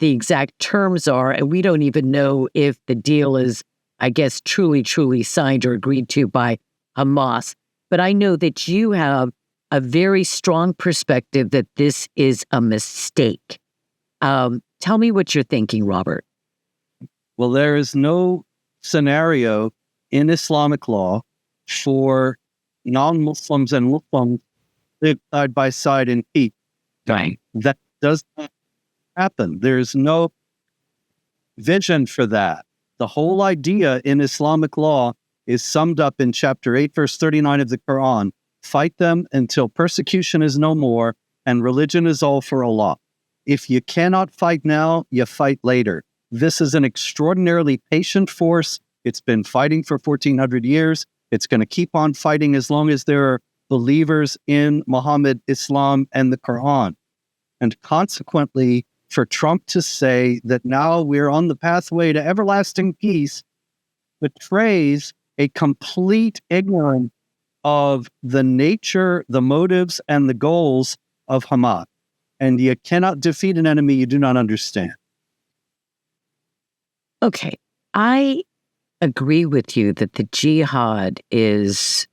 the exact terms are, and we don't even know if the deal is, I guess, truly signed or agreed to by Hamas. But I know that you have a very strong perspective that this is a mistake. Tell me what you're thinking, Robert. Well, there is no scenario in Islamic law for non-Muslims and Muslims live side by side in peace. Right. That does not happen. There's no vision for that. The whole idea in Islamic law is summed up in chapter 8, verse 39 of the Quran. Fight them until persecution is no more and religion is all for Allah. If you cannot fight now, you fight later. This is an extraordinarily patient force. It's been fighting for 1,400 years. It's going to keep on fighting as long as there are believers in Muhammad, Islam, and the Quran. And consequently, for Trump to say that now we're on the pathway to everlasting peace betrays a complete ignorance of the nature, the motives, and the goals of Hamas. And you cannot defeat an enemy you do not understand. Okay. I agree with you that the jihad is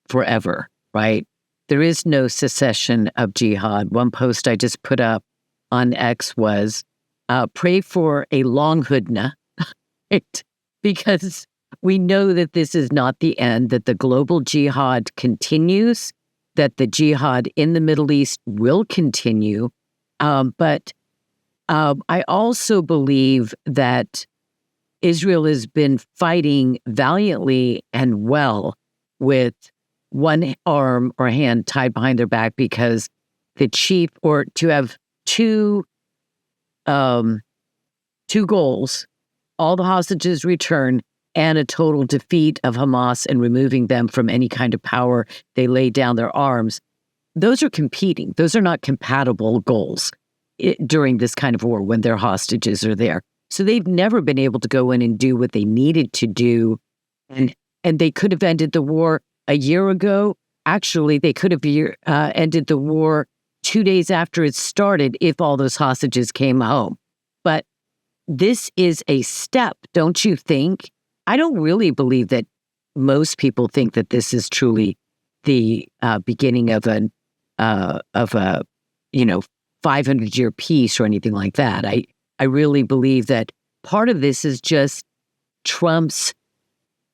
forever, right? There is no cessation of jihad. One post I just put up on X was, pray for a long hudna, right? Because we know that this is not the end, that the global jihad continues, that the jihad in the Middle East will continue. But I also believe that Israel has been fighting valiantly and well with one arm or hand tied behind their back because the chief, or to have two goals, all the hostages returned, and a total defeat of Hamas and removing them from any kind of power. They lay down their arms. Those are competing. Those are not compatible goals during this kind of war when their hostages are there. So they've never been able to go in and do what they needed to do. And they could have ended the war a year ago. Actually, they could have ended the war 2 days after it started if all those hostages came home. But this is a step, don't you think? I don't really believe that most people think that this is truly the beginning of a 500-year peace or anything like that. I really believe that part of this is just Trump's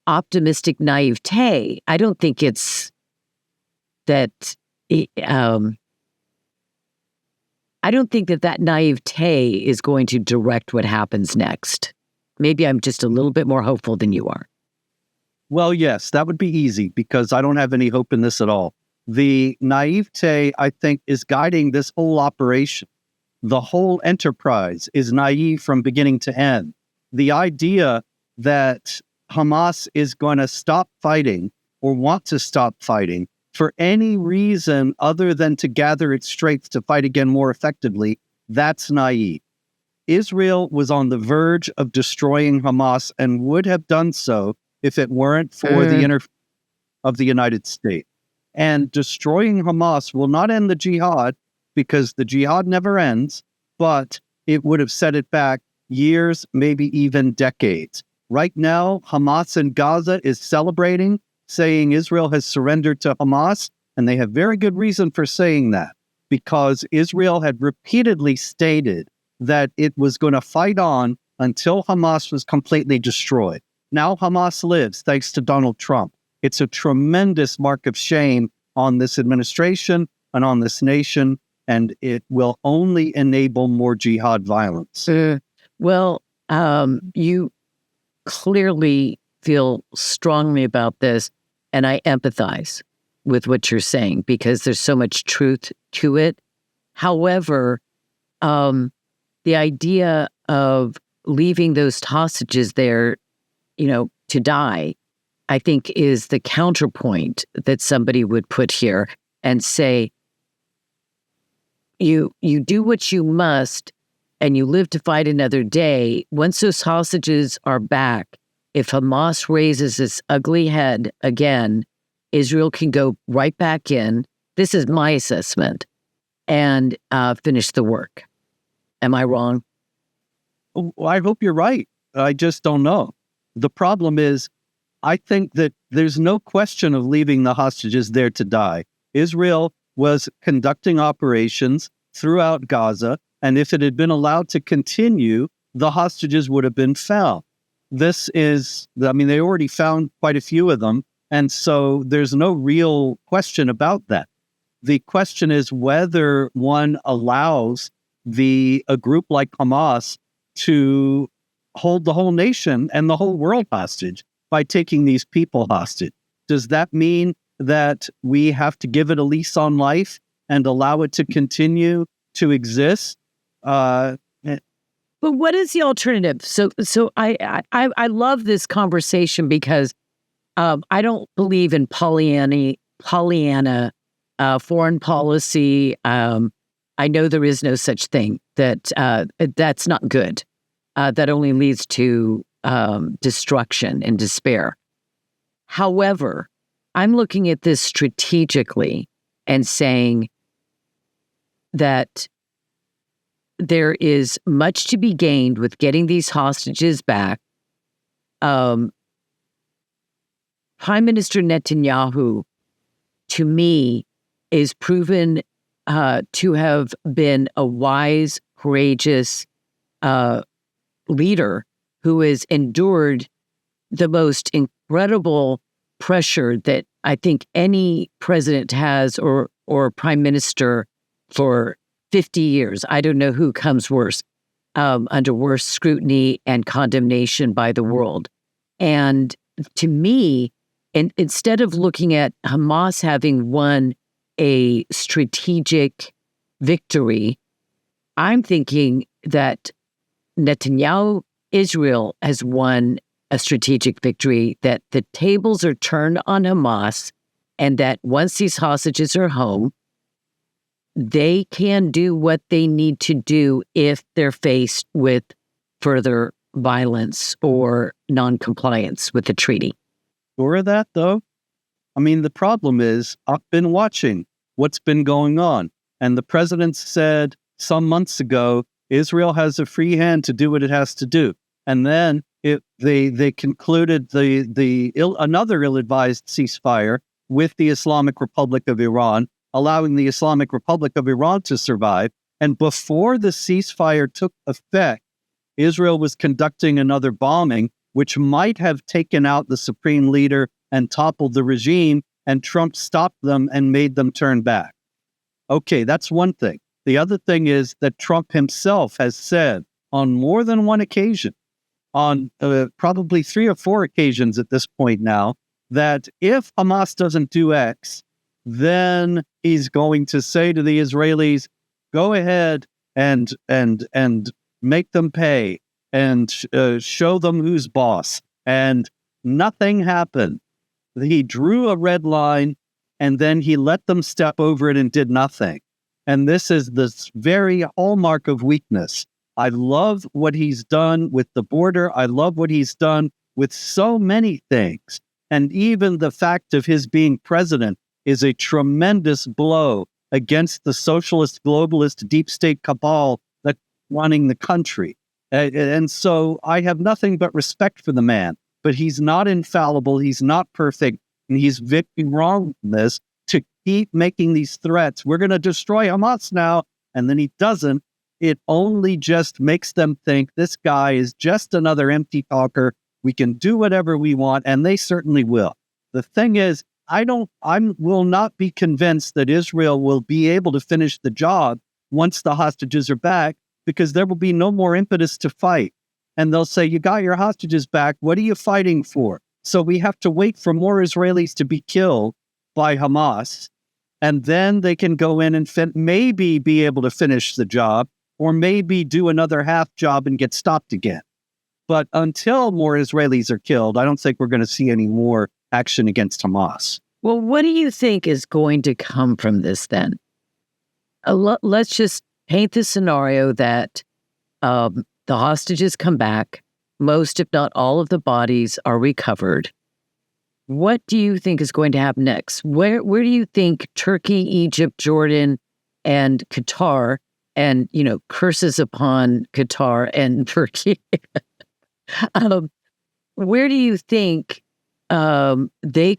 optimistic naivete. I don't think it's that. I don't think that naivete is going to direct what happens next. Maybe I'm just a little bit more hopeful than you are. Well, yes, that would be easy because I don't have any hope in this at all. The naivete, I think, is guiding this whole operation. The whole enterprise is naive from beginning to end. The idea that Hamas is going to stop fighting or want to stop fighting for any reason other than to gather its strength to fight again more effectively, that's naive. Israel was on the verge of destroying Hamas and would have done so if it weren't for the interference of the United States. And destroying Hamas will not end the jihad because the jihad never ends, but it would have set it back years, maybe even decades. Right now, Hamas in Gaza is celebrating, saying Israel has surrendered to Hamas, and they have very good reason for saying that, because Israel had repeatedly stated that it was going to fight on until Hamas was completely destroyed. Now Hamas lives, thanks to Donald Trump. It's a tremendous mark of shame on this administration and on this nation, and it will only enable more jihad violence. Well, you clearly feel strongly about this, and I empathize with what you're saying because there's so much truth to it. However, the idea of leaving those hostages there, to die, I think is the counterpoint that somebody would put here and say, you do what you must and you live to fight another day. Once those hostages are back, if Hamas raises its ugly head again, Israel can go right back in. This is my assessment, and finish the work. Am I wrong? Well, I hope you're right. I just don't know. The problem is, I think that there's no question of leaving the hostages there to die. Israel was conducting operations throughout Gaza, and if it had been allowed to continue, the hostages would have been found. They already found quite a few of them, and so there's no real question about that. The question is whether one allows a group like Hamas to hold the whole nation and the whole world hostage by taking these people hostage. Does that mean that we have to give it a lease on life and allow it to continue to exist? But what is the alternative? So I love this conversation because I don't believe in Pollyanna foreign policy. I know there is no such thing. That's not good. That only leads to destruction and despair. However, I'm looking at this strategically and saying that there is much to be gained with getting these hostages back. Prime Minister Netanyahu, to me, is proven to have been a wise, courageous leader who has endured the most incredible pressure that I think any president has or prime minister for 50 years. I don't know who comes worse, under worse scrutiny and condemnation by the world. And to me, instead of looking at Hamas having won a strategic victory, I'm thinking that Netanyahu, Israel has won a strategic victory, that the tables are turned on Hamas, and that once these hostages are home, they can do what they need to do if they're faced with further violence or non-compliance with the treaty. Sure of that, though? I mean, the problem is, I've been watching what's been going on, and the president said some months ago, Israel has a free hand to do what it has to do. And then they concluded another ill-advised ceasefire with the Islamic Republic of Iran, allowing the Islamic Republic of Iran to survive. And before the ceasefire took effect, Israel was conducting another bombing, which might have taken out the supreme leader and toppled the regime, and Trump stopped them and made them turn back. Okay, that's one thing. The other thing is that Trump himself has said on more than one occasion, on probably 3 or 4 occasions at this point now, that if Hamas doesn't do X, then he's going to say to the Israelis, go ahead and make them pay and show them who's boss. And nothing happened. He drew a red line and then he let them step over it and did nothing. And this is this very hallmark of weakness. I love what he's done with the border. I love what he's done with so many things. And even the fact of his being president is a tremendous blow against the socialist, globalist, deep state cabal that's running the country. And so I have nothing but respect for the man, but he's not infallible. He's not perfect. And he's very wrong in this to keep making these threats. We're going to destroy Hamas now. And then he doesn't. It only just makes them think this guy is just another empty talker. We can do whatever we want, and they certainly will. The thing is, I will not be convinced that Israel will be able to finish the job once the hostages are back, because there will be no more impetus to fight. And they'll say, you got your hostages back. What are you fighting for? So we have to wait for more Israelis to be killed by Hamas. And then they can go in and maybe be able to finish the job, or maybe do another half job and get stopped again. But until more Israelis are killed, I don't think we're going to see any more action against Hamas. Well, what do you think is going to come from this then? Let's just paint the scenario that the hostages come back. Most, if not all, of the bodies are recovered. What do you think is going to happen next? Where do you think Turkey, Egypt, Jordan, and Qatar and, curses upon Qatar and Turkey. Where do you think they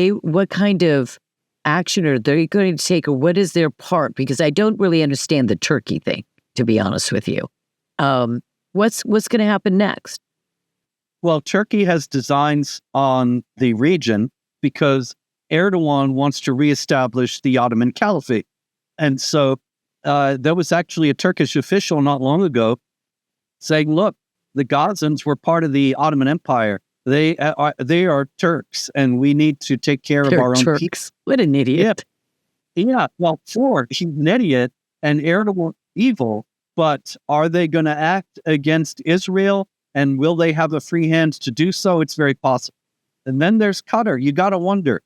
what kind of action are they going to take, or what is their part? Because I don't really understand the Turkey thing, to be honest with you. What's going to happen next? Well, Turkey has designs on the region because Erdogan wants to reestablish the Ottoman Caliphate. And so there was actually a Turkish official not long ago saying, look, the Gazans were part of the Ottoman Empire. They are Turks, and we need to take care of our own people. What an idiot. Yeah. Well, he's an idiot and Erdogan evil, but are they going to act against Israel? And will they have a free hand to do so? It's very possible. And then there's Qatar. You got to wonder.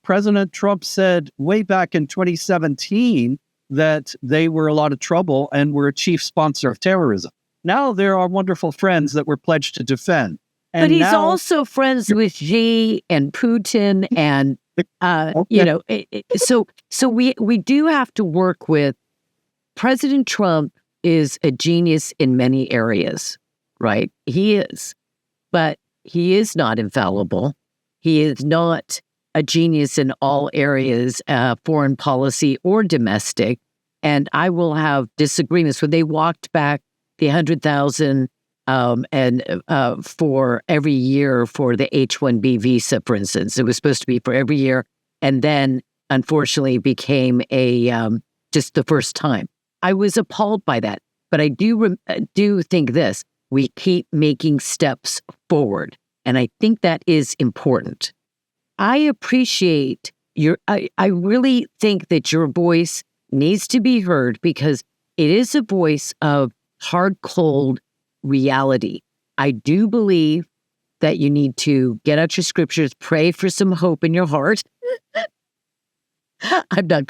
President Trump said way back in 2017 that they were a lot of trouble and were a chief sponsor of terrorism. Now they're our wonderful friends that we're pledged to defend. And but he's also friends with Xi and Putin, and so we do have to work with. President Trump is a genius in many areas, right? He is, but he is not infallible. He is not a genius in all areas, foreign policy or domestic. And I will have disagreements when they walked back the 100,000 for every year for the H-1B visa, for instance. It was supposed to be for every year, and then unfortunately became just the first time. I was appalled by that, but I do think this: we keep making steps forward, and I think that is important. I appreciate I really think that your voice needs to be heard because it is a voice of hard, cold reality. I do believe that you need to get out your scriptures, pray for some hope in your heart. I'm not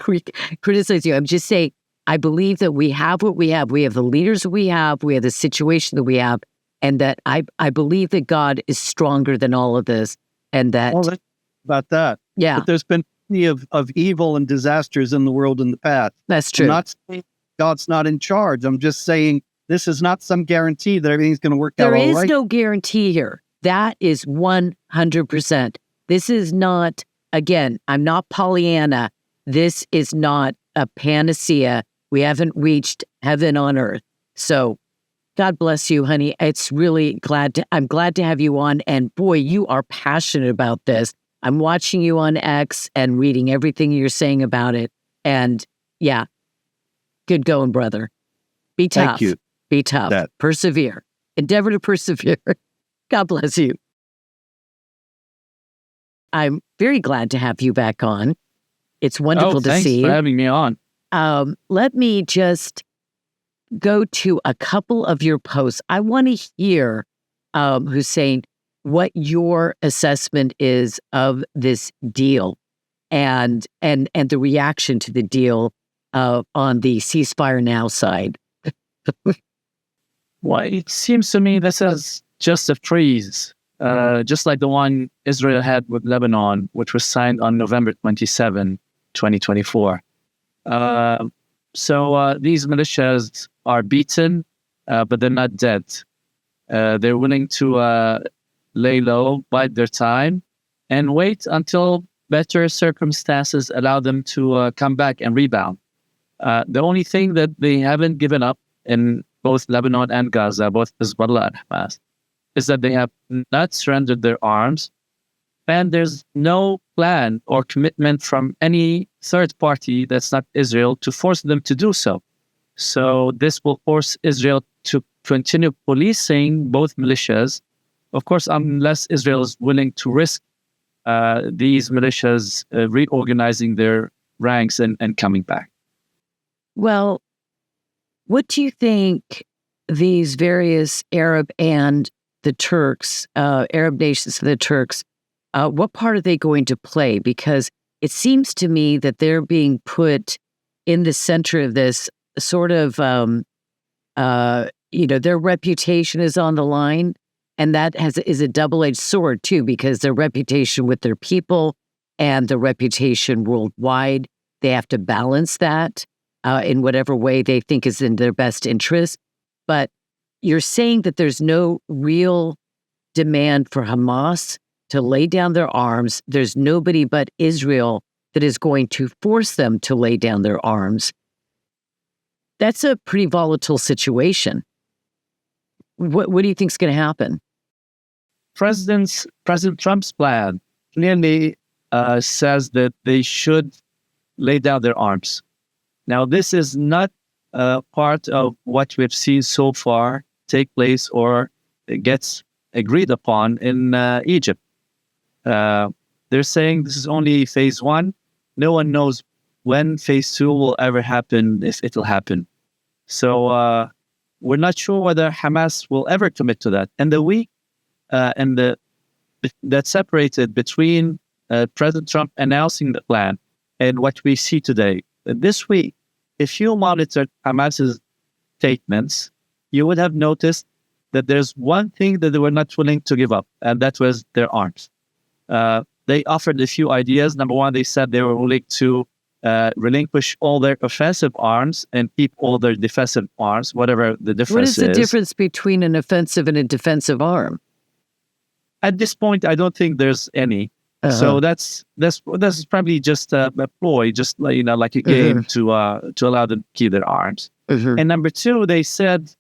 criticizing you. I'm just saying, I believe that we have what we have. We have the leaders that we have the situation that we have, and that I believe that God is stronger than all of this, and that... Well, about that. Yeah. But there's been plenty of evil and disasters in the world in the past. That's true. I'm not saying God's not in charge. I'm just saying this is not some guarantee that everything's going to work out all right. There is no guarantee here. That is 100%. This is not, again, I'm not Pollyanna. This is not a panacea. We haven't reached heaven on earth. So God bless you, honey. It's really I'm glad to have you on. And boy, you are passionate about this. I'm watching you on X and reading everything you're saying about it. And yeah, good going, brother. Be tough. Thank you. Be tough. Persevere. Endeavor to persevere. God bless you. I'm very glad to have you back on. It's wonderful to see you. Thanks for having me on. Let me just go to a couple of your posts. I want to hear, Hussain, what your assessment is of this deal and the reaction to the deal on the ceasefire now side. Well, it seems to me this is just a freeze, just like the one Israel had with Lebanon, which was signed on November 27, 2024. So these militias are beaten, but they're not dead. They're willing to lay low, bide their time, and wait until better circumstances allow them to come back and rebound. The only thing that they haven't given up in both Lebanon and Gaza, both Hezbollah and Hamas, is that they have not surrendered their arms, and there's no plan or commitment from any third party that's not Israel to force them to do so. So this will force Israel to continue policing both militias, of course, unless Israel is willing to risk these militias reorganizing their ranks and coming back. Well, what do you think these various Arab and the Turks, Arab nations and the Turks, what part are they going to play? Because it seems to me that they're being put in the center of this sort of, their reputation is on the line. And that is a double-edged sword, too, because their reputation with their people and the reputation worldwide, they have to balance that. in whatever way they think is in their best interest. But you're saying that there's no real demand for Hamas to lay down their arms. There's nobody but Israel that is going to force them to lay down their arms. That's a pretty volatile situation. What do you think is going to happen? President Trump's plan clearly says that they should lay down their arms. Now, this is not part of what we've seen so far take place or gets agreed upon in Egypt. They're saying this is only phase one. No one knows when phase two will ever happen, if it'll happen. So we're not sure whether Hamas will ever commit to that. And the week that separated between President Trump announcing the plan and what we see today. This week, if you monitored Hamas's statements, you would have noticed that there's one thing that they were not willing to give up, and that was their arms. They offered a few ideas. Number one, they said they were willing to relinquish all their offensive arms and keep all their defensive arms, whatever the difference is. What is the difference between an offensive and a defensive arm? At this point, I don't think there's any. So that's probably just a ploy, just like a game to allow them to keep their arms. And number two, they said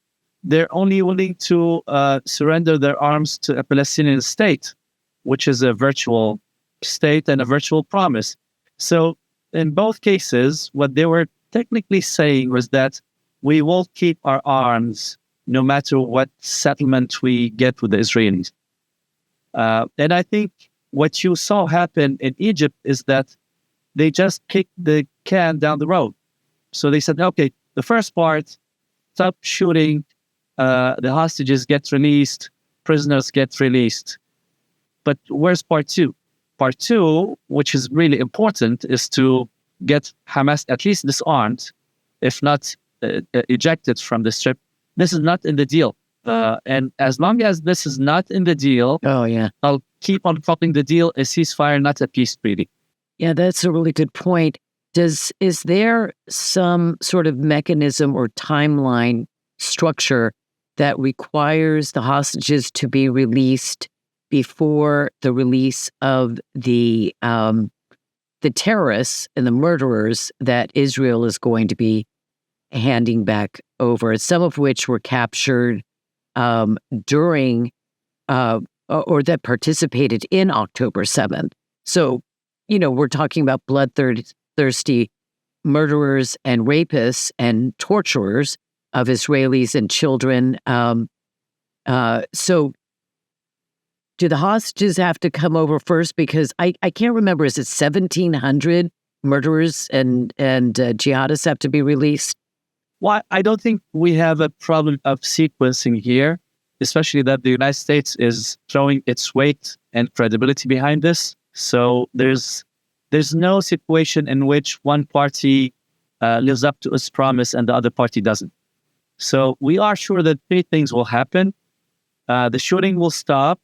they're only willing to surrender their arms to a Palestinian state, which is a virtual state and a virtual promise. So in both cases, what they were technically saying was that we will keep our arms no matter what settlement we get with the Israelis. And I think what you saw happen in Egypt is that they just kicked the can down the road. So they said, okay, the first part, stop shooting, the hostages get released, prisoners get released. But where's part two? Part two, which is really important, is to get Hamas at least disarmed, if not ejected from the strip. This is not in the deal. And as long as this is not in the deal, I'll keep on calling the deal a ceasefire, not a peace treaty. Yeah, that's a really good point. Is there some sort of mechanism or timeline structure that requires the hostages to be released before the release of the terrorists and the murderers that Israel is going to be handing back over, some of which were captured during or that participated in October 7th. So, we're talking about bloodthirsty murderers and rapists and torturers of Israelis and children. So do the hostages have to come over first? Because I can't remember, is it 1,700 murderers and jihadists have to be released? Well, I don't think we have a problem of sequencing here, especially that the United States is throwing its weight and credibility behind this. So there's no situation in which one party lives up to its promise and the other party doesn't. So we are sure that three things will happen. The shooting will stop.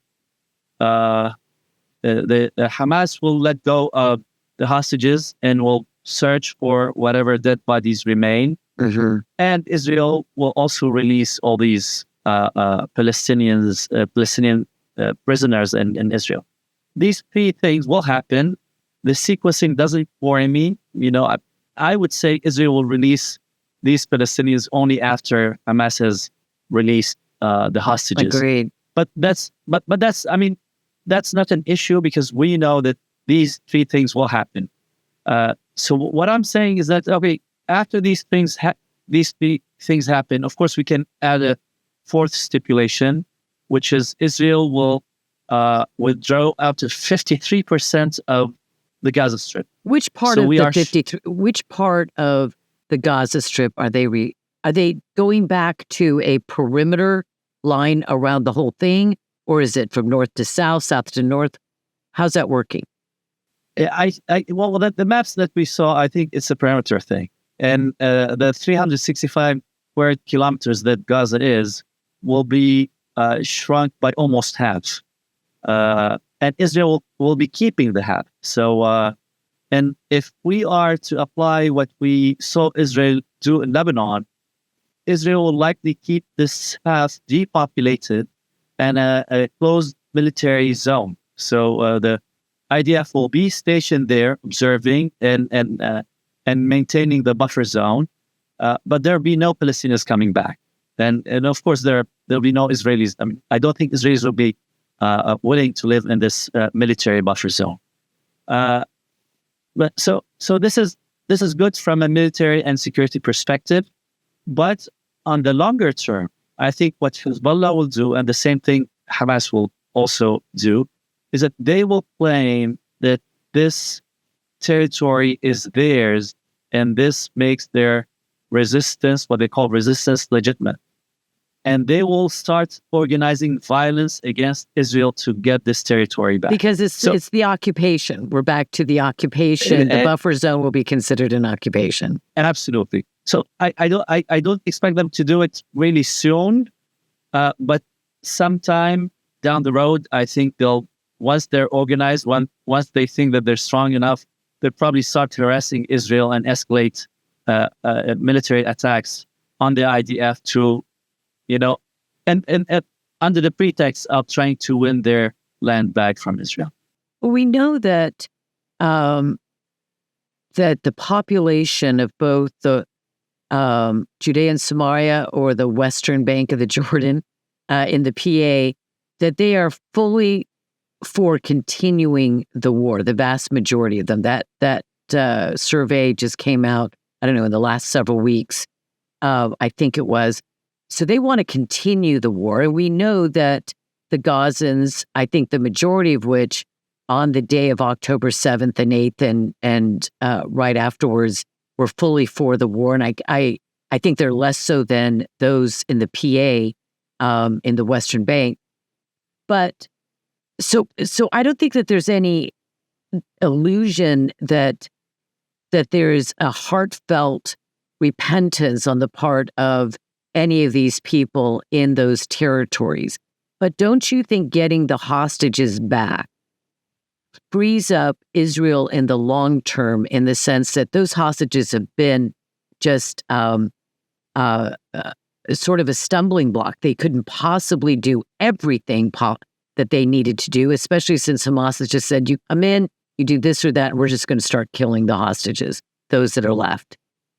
The Hamas will let go of the hostages and will search for whatever dead bodies remain. And Israel will also release all these Palestinian prisoners in Israel. These three things will happen. The sequencing doesn't worry me. I would say Israel will release these Palestinians only after Hamas has released the hostages. Agreed. But that's not an issue because we know that these three things will happen. So what I'm saying is that, okay, after these three things happen, of course, we can add a fourth stipulation, which is Israel will withdraw up to 53% of the Gaza Strip. Which part of the 53? Which part of the Gaza Strip are they? Are they going back to a perimeter line around the whole thing, or is it from north to south, south to north? How's that working? The maps that we saw, I think it's a perimeter thing. And the 365 square kilometers that Gaza is will be shrunk by almost half. And Israel will be keeping the half. So And if we are to apply what we saw Israel do in Lebanon, Israel will likely keep this path depopulated and a closed military zone. So the IDF will be stationed there, observing and maintaining the buffer zone, but there'll be no Palestinians coming back. And of course, there'll be no Israelis. I mean, I don't think Israelis will be willing to live in this military buffer zone. But so this is good from a military and security perspective. But on the longer term, I think what Hezbollah will do, and the same thing Hamas will also do, is that they will claim that this territory is theirs, and this makes their resistance, what they call resistance, legitimate. And they will start organizing violence against Israel to get this territory back. Because it's the occupation. We're back to the occupation. The buffer zone will be considered an occupation. Absolutely. So I don't expect them to do it really soon, but sometime down the road, I think once they're organized, once they think that they're strong enough, they'll probably start harassing Israel and escalate military attacks on the IDF to, and under the pretext of trying to win their land back from Israel. We know that that the population of both the Judea and Samaria, or the western bank of the Jordan in the PA, that they are fully for continuing the war. The vast majority of them. That survey just came out, I don't know, in the last several weeks. I think it was. So they want to continue the war. And we know that the Gazans, I think the majority of which on the day of October 7th and 8th and right afterwards were fully for the war. And I think they're less so than those in the PA in the Western Bank. But so I don't think that there's any illusion that there's a heartfelt repentance on the part of any of these people in those territories. But don't you think getting the hostages back frees up Israel in the long term, in the sense that those hostages have been just sort of a stumbling block? They couldn't possibly do everything that they needed to do, especially since Hamas has just said, you come in, you do this or that, and we're just going to start killing the hostages, those that are left.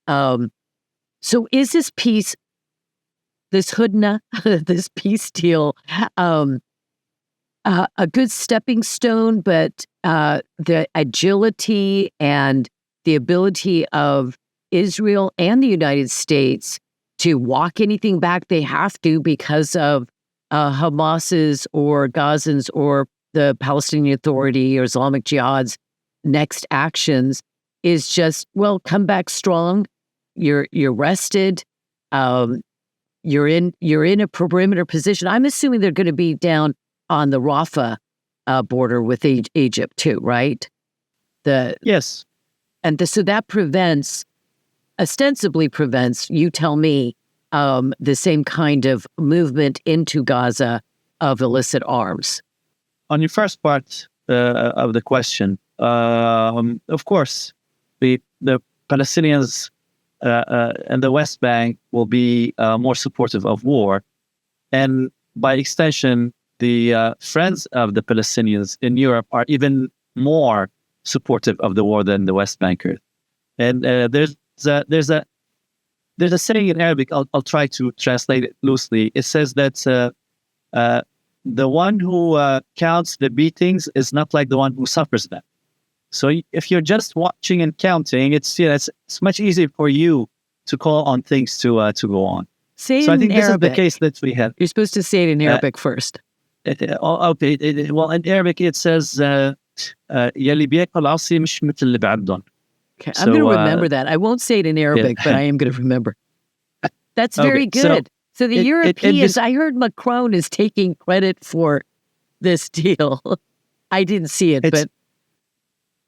So is this peace, this hudna, this peace deal, a good stepping stone, but the agility and the ability of Israel and the United States to walk anything back they have to because of Hamas's or Gazans or the Palestinian Authority or Islamic Jihad's next actions is just, well, come back strong. You're rested. You're in a perimeter position. I'm assuming they're going to be down on the Rafah border with Egypt too, right? Yes. And so that ostensibly prevents, you tell me, the same kind of movement into Gaza of illicit arms. On your first part of the question, of course, the Palestinians and the West Bank will be more supportive of war, and by extension, the friends of the Palestinians in Europe are even more supportive of the war than the West Bankers. And there's a saying in Arabic. I'll try to translate it loosely. It says that the one who counts the beatings is not like the one who suffers them. So if you're just watching and counting, it's much easier for you to call on things to go on. Say it so I think in this Arabic. is the case that we have. You're supposed to say it in Arabic first. Okay. Well, in Arabic it says يلي بياكل عصي مش مثل اللي بعدهم. Okay, I'm going to remember that. I won't say it in Arabic, but I am going to remember. That's very good. So the Europeans, I heard Macron is taking credit for this deal. I didn't see it, but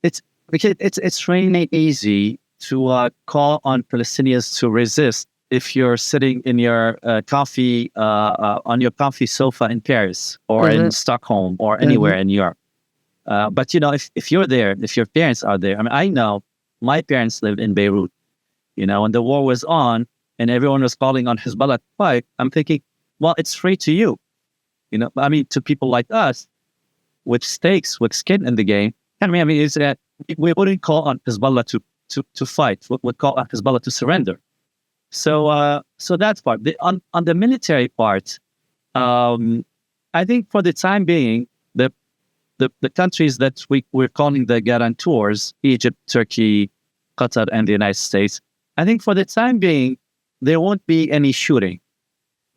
it's really easy to call on Palestinians to resist if you're sitting in your coffee on your coffee sofa in Paris or in Stockholm or anywhere in Europe. But if you're there, if your parents are there, I mean, I know my parents lived in Beirut. When the war was on and everyone was calling on Hezbollah to fight, I'm thinking, well, it's free to you. I mean, to people like us with stakes, with skin in the game. I mean, it's that we wouldn't call on Hezbollah to fight. We would call on Hezbollah to surrender. So that's part. On the military part, I think for the time being, the countries that we're calling the guarantors, Egypt, Turkey, Qatar, and the United States, I think for the time being, there won't be any shooting.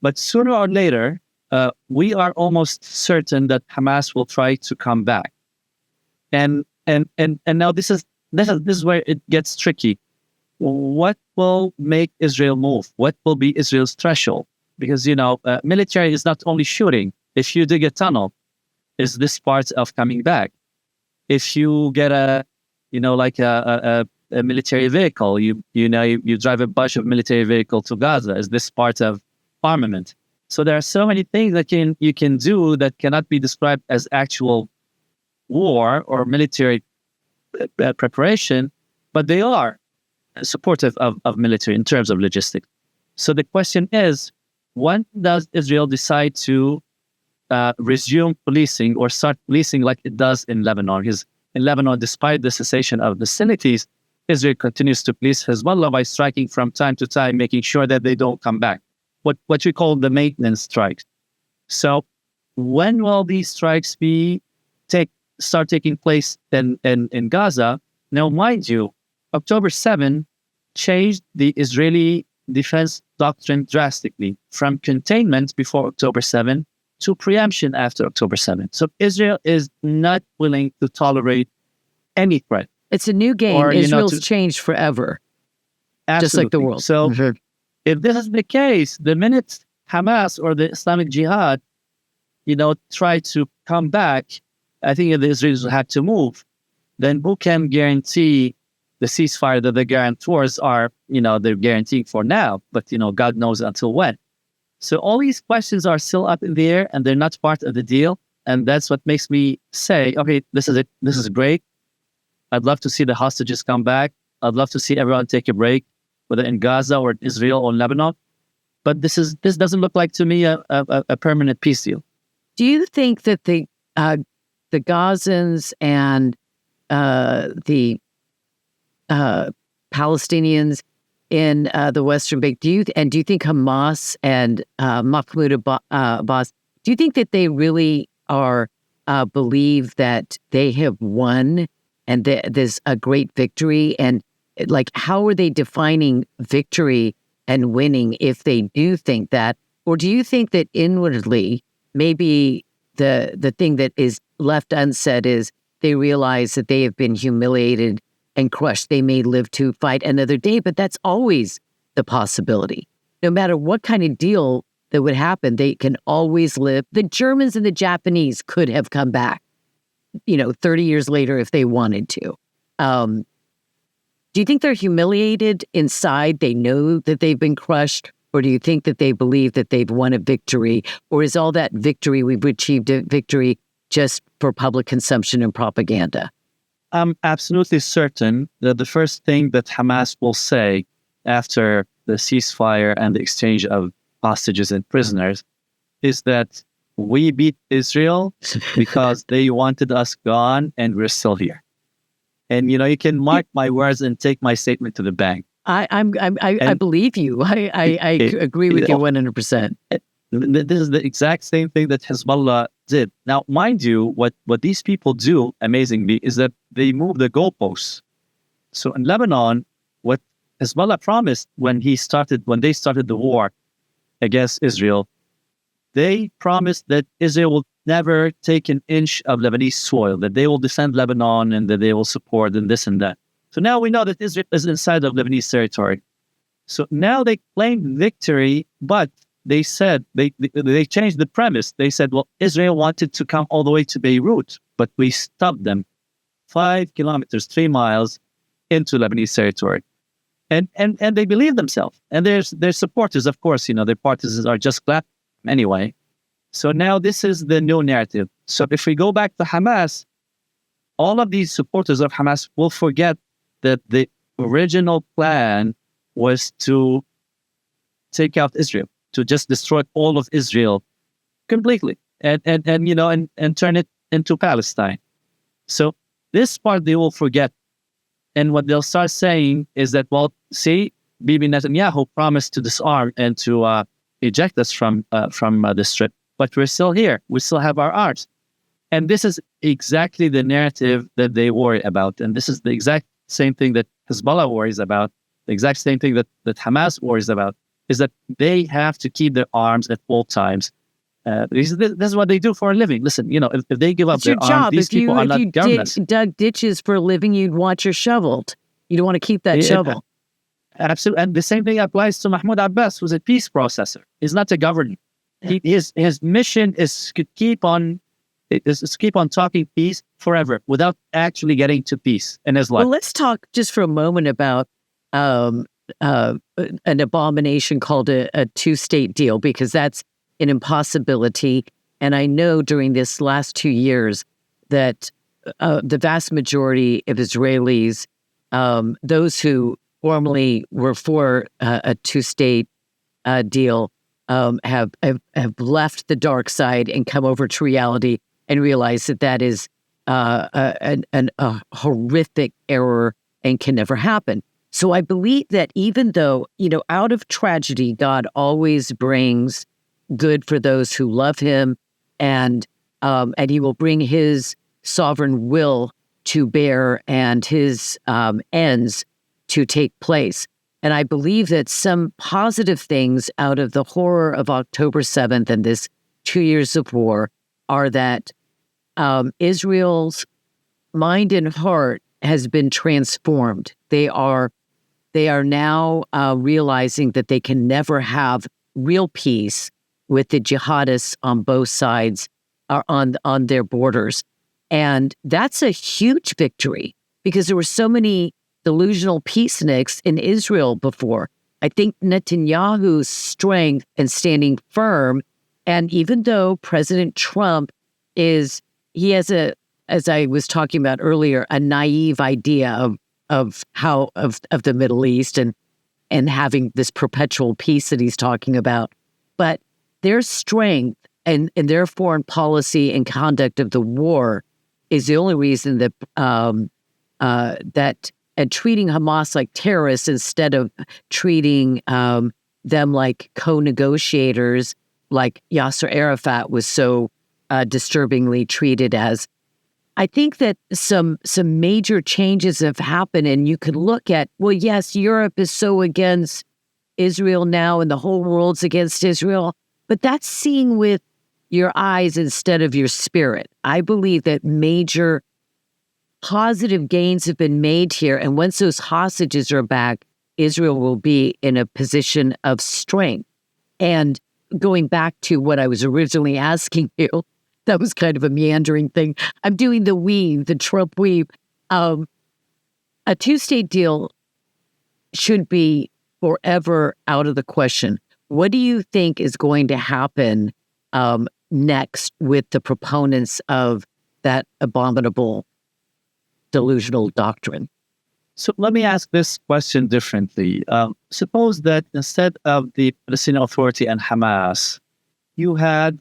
But sooner or later, we are almost certain that Hamas will try to come back. And now this is where it gets tricky. What will make Israel move? What will be Israel's threshold? Because military is not only shooting. If you dig a tunnel, is this part of coming back? If you get a military vehicle, you drive a bunch of military vehicle to Gaza, is this part of armament? So there are so many things that you can do that cannot be described as actual war or military preparation, but they are supportive of military in terms of logistics. So the question is, when does Israel decide to resume policing or start policing like it does in Lebanon? Because in Lebanon, despite the cessation of hostilities, Israel continues to police Hezbollah by striking from time to time, making sure that they don't come back. What we call the maintenance strikes. So when will these strikes start taking place in Gaza? Now, mind you, October 7 changed the Israeli defense doctrine drastically from containment before October 7 to preemption after October 7. So Israel is not willing to tolerate any threat. It's a new game. Israel's changed forever. Absolutely. Just like the world. So if this is the case, the minute Hamas or the Islamic Jihad, try to come back, I think the Israelis will have to move. Then who can guarantee the ceasefire that the guarantors are, they're guaranteeing for now, but, God knows until when. So all these questions are still up in the air and they're not part of the deal. And that's what makes me say, okay, this is it. This is great. I'd love to see the hostages come back. I'd love to see everyone take a break, whether in Gaza or Israel or Lebanon. But this doesn't look like to me a permanent peace deal. Do you think that the Gazans and the Palestinians in the Western Bank, do you think Hamas and Mahmoud Abbas, do you think that they really are believe that they have won and there's a great victory? And how are they defining victory and winning if they do think that? Or do you think that inwardly, maybe the thing that is left unsaid is they realize that they have been humiliated and crushed. They may live to fight another day, but that's always the possibility. No matter what kind of deal that would happen, they can always live. The Germans and the Japanese could have come back, 30 years later if they wanted to. Do you think they're humiliated inside? They know that they've been crushed? Or do you think that they believe that they've won a victory? Or is all that victory, we've achieved a victory just for public consumption and propaganda? I'm absolutely certain that the first thing that Hamas will say after the ceasefire and the exchange of hostages and prisoners is that we beat Israel because they wanted us gone and we're still here. And, you can mark my words and take my statement to the bank. I believe you. I agree with you 100%. This is the exact same thing that Hezbollah did. Now, mind you, what these people do, amazingly, is that they move the goalposts. So in Lebanon, what Hezbollah promised when they started the war against Israel, they promised that Israel will never take an inch of Lebanese soil, that they will defend Lebanon and that they will support and this and that. So now we know that Israel is inside of Lebanese territory. So now they claim victory, but they said, they changed the premise. They said, well, Israel wanted to come all the way to Beirut, but we stopped them 5 kilometers, 3 miles into Lebanese territory. And they believe themselves. And their supporters, of course, their partisans are just clapping anyway. So now this is the new narrative. So if we go back to Hamas, all of these supporters of Hamas will forget that the original plan was to take out Israel, to just destroy all of Israel completely, and turn it into Palestine. So this part they will forget, and what they'll start saying is that, well, see, Bibi Netanyahu promised to disarm and to eject us from the Strip, but we're still here. We still have our arms, and this is exactly the narrative that they worry about, and this is the exact same thing that Hezbollah worries about, the exact same thing that Hamas worries about, is that they have to keep their arms at all times. This is what they do for a living. Listen, if they give up their arms, these people are not governments. If you dug ditches for a living, you'd want your shoveled. You don't want to keep that shovel. Absolutely. And the same thing applies to Mahmoud Abbas, who's a peace processor. He's not a governor. His mission is to keep on talking peace forever without actually getting to peace in his life. Well, let's talk just for a moment about an abomination called a two-state deal, because that's an impossibility. And I know during this last 2 years that the vast majority of Israelis, those who formerly were for a two-state deal, have left the dark side and come over to reality and realize that is a horrific error and can never happen. So I believe that even though, out of tragedy, God always brings good for those who love him, and he will bring his sovereign will to bear and his ends to take place. And I believe that some positive things out of the horror of October 7th and this 2 years of war are that Israel's mind and heart has been transformed. They are now realizing that they can never have real peace with the jihadists on both sides on their borders. And that's a huge victory, because there were so many delusional peaceniks in Israel before. I think Netanyahu's strength and standing firm, and even though President Trump he has as I was talking about earlier, a naive idea of the Middle East and having this perpetual peace that he's talking about. But their strength and their foreign policy and conduct of the war is the only reason that and treating Hamas like terrorists instead of treating them like co-negotiators, like Yasser Arafat was so disturbingly treated as. I think that some major changes have happened, and you could look at, well, yes, Europe is so against Israel now, and the whole world's against Israel, but that's seeing with your eyes instead of your spirit. I believe that major positive gains have been made here, and once those hostages are back, Israel will be in a position of strength. And going back to what I was originally asking you, that was kind of a meandering thing. I'm doing the Trump weave. A two-state deal should be forever out of the question. What do you think is going to happen next with the proponents of that abominable delusional doctrine? So let me ask this question differently. Suppose that instead of the Palestinian Authority and Hamas, you had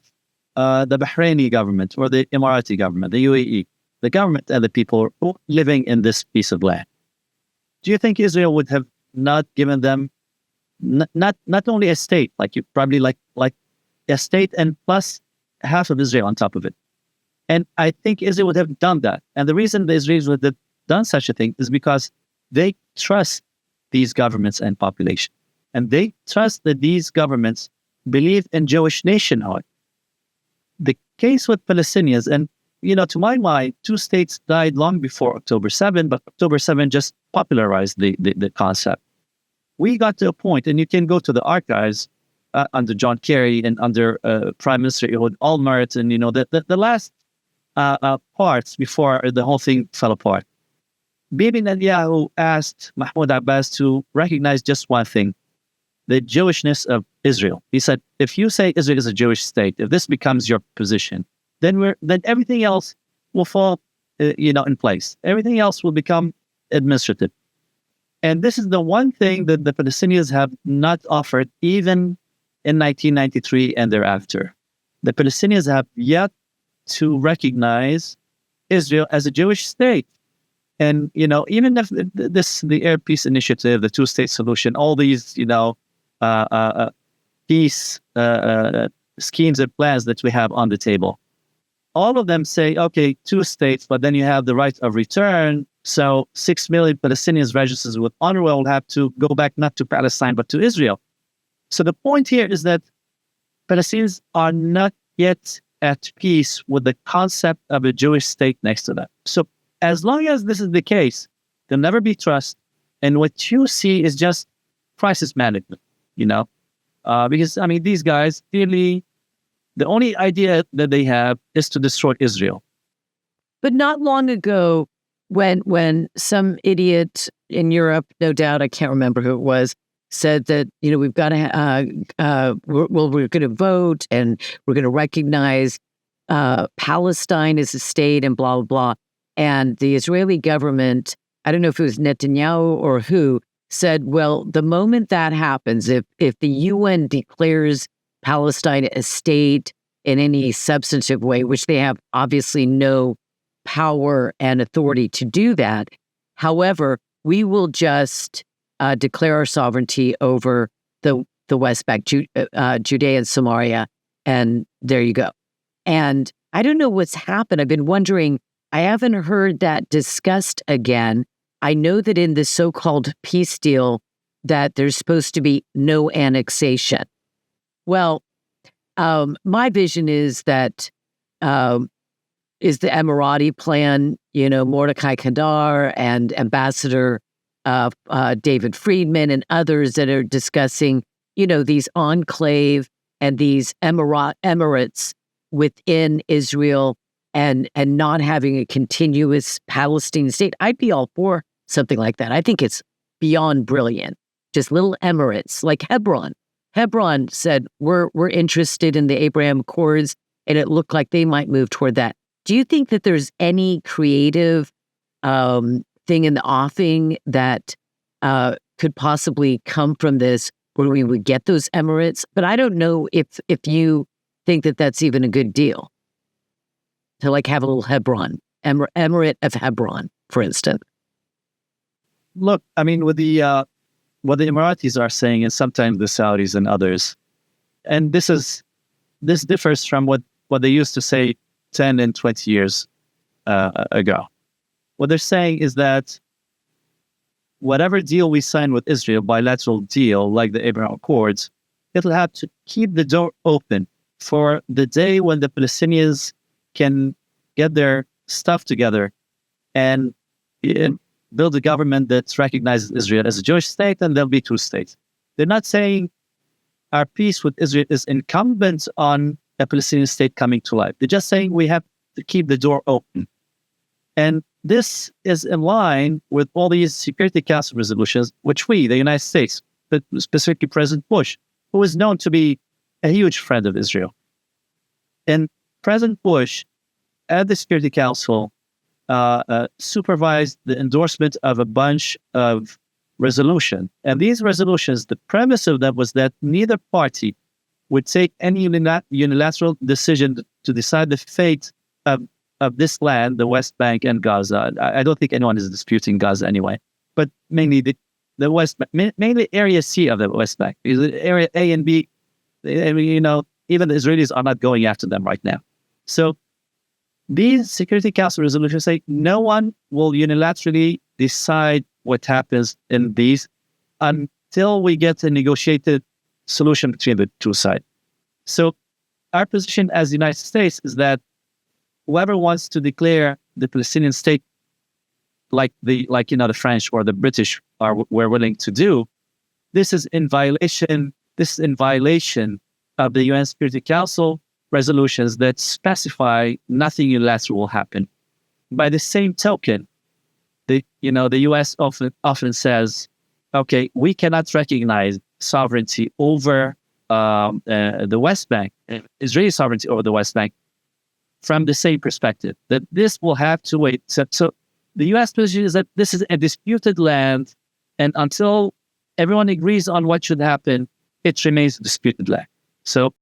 the Bahraini government or the Emirati government, the UAE, the government and the people living in this piece of land. Do you think Israel would have not given them not only a state, like a state and plus half of Israel on top of it? And I think Israel would have done that. And the reason the Israelis would have done such a thing is because they trust these governments and population. And they trust that these governments believe in Jewish nationhood. The case with Palestinians, and to my mind, two states died long before October 7, but October 7 just popularized the concept. We got to a point, and you can go to the archives under John Kerry and under Prime Minister Ehud Olmert, and the last parts before the whole thing fell apart. Bibi Netanyahu asked Mahmoud Abbas to recognize just one thing: the Jewishness of Israel. He said, if you say Israel is a Jewish state, if this becomes your position, then everything else will fall in place. Everything else will become administrative. And this is the one thing that the Palestinians have not offered, even in 1993 and thereafter. The Palestinians have yet to recognize Israel as a Jewish state. And, even if the Arab Peace Initiative, the two-state solution, all these, peace schemes and plans that we have on the table, all of them say, okay, two states, but then you have the right of return. So 6 million Palestinians registered with UNRWA will have to go back not to Palestine, but to Israel. So the point here is that Palestinians are not yet at peace with the concept of a Jewish state next to them. So as long as this is the case, there'll never be trust. And what you see is just crisis management, because, these guys clearly, the only idea that they have is to destroy Israel. But not long ago, when some idiot in Europe, no doubt, I can't remember who it was, said that, we've got to, we're going to vote and we're going to recognize Palestine as a state and blah, blah, blah. And the Israeli government, I don't know if it was Netanyahu or who, said, well, the moment that happens, if the UN declares Palestine a state in any substantive way, which they have obviously no power and authority to do that. However, we will just declare our sovereignty over the West Bank, Judea and Samaria, and there you go. And I don't know what's happened. I've been wondering, I haven't heard that discussed again. I know that in the so-called peace deal that there's supposed to be no annexation. Well, my vision is that is the Emirati plan, Mordecai Kadar and Ambassador David Friedman and others that are discussing, these enclave and these emirates within Israel and not having a continuous Palestinian state. I'd be all for something like that. I think it's beyond brilliant. Just little emirates like Hebron. Hebron said, we're interested in the Abraham Accords, and it looked like they might move toward that. Do you think that there's any creative thing in the offing that could possibly come from this where we would get those emirates? But I don't know if you think that that's even a good deal to have a little Hebron, emirate of Hebron, for instance. Look, with the what the Emiratis are saying, and sometimes the Saudis and others, and this differs from what they used to say 10 and 20 years ago. What they're saying is that whatever deal we sign with Israel, bilateral deal like the Abraham Accords, it'll have to keep the door open for the day when the Palestinians can get their stuff together and build a government that recognizes Israel as a Jewish state, and there'll be two states. They're not saying our peace with Israel is incumbent on a Palestinian state coming to life. They're just saying we have to keep the door open. And this is in line with all these Security Council resolutions, which we, the United States, but specifically President Bush, who is known to be a huge friend of Israel. And President Bush, at the Security Council, supervised the endorsement of a bunch of resolutions. And these resolutions, the premise of them was that neither party would take any unilateral decision to decide the fate of this land, the West Bank and Gaza. I don't think anyone is disputing Gaza anyway, but mainly the West Bank, mainly Area C of the West Bank. Area A and B, even the Israelis are not going after them right now. So these Security Council resolutions say no one will unilaterally decide what happens in these until we get a negotiated solution between the two sides. So our position as the United States is that whoever wants to declare the Palestinian state like the French or the British were willing to do, this is in violation of the UN Security Council resolutions that specify nothing unilateral will happen. By the same token, the US often says, okay, we cannot recognize sovereignty over the West Bank, Israeli sovereignty over the West Bank, from the same perspective, that this will have to wait. So the U.S. position is that this is a disputed land, and until everyone agrees on what should happen, it remains a disputed land. So